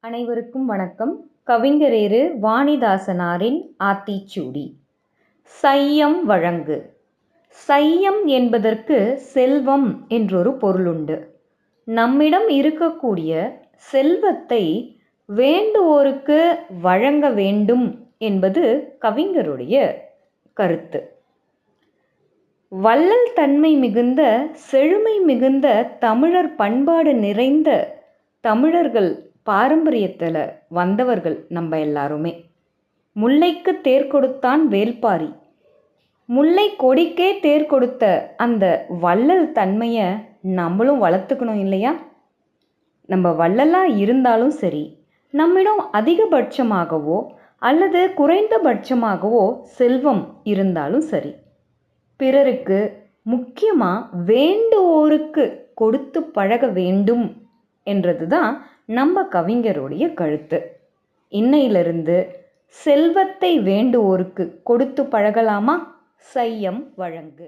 அனைவருக்கும் வணக்கம். கவிஞரேறு வாணிதாசனாரின் ஆத்திச்சூடி. சையம் வழங்கு. சையம் என்பதற்கு செல்வம் என்றொரு பொருளுண்டு. நம்மிடம் இருக்கக்கூடிய செல்வத்தை வேண்டுவோருக்கு வழங்க வேண்டும் என்பது கவிஞருடைய கருத்து. வள்ளல் தன்மை மிகுந்த செழுமை மிகுந்த தமிழர் பண்பாடு நிறைந்த தமிழர்கள் பாரம்பரியத்தில் வந்தவர்கள் நம்ம எல்லாருமே. முல்லைக்கு தேர் கொடுத்தான் வேல்பாரி. முல்லை கொடிக்கே தேர் கொடுத்த அந்த வள்ளல் தன்மையை நம்மளும் வளர்த்துக்கணும் இல்லையா? நம்ம வள்ளலாக இருந்தாலும் சரி, நம்மிடம் அதிகபட்சமாகவோ அல்லது குறைந்தபட்சமாகவோ செல்வம் இருந்தாலும் சரி, பிறருக்கு முக்கியமாக வேண்டுவோருக்கு கொடுத்து பழக வேண்டும் என்றது தான் நம்ம கவிஞருடைய கருத்து. இன்னையிலிருந்து செல்வத்தை வேண்டுவோருக்கு கொடுத்து பழகலாமா? சையம் வழங்கு.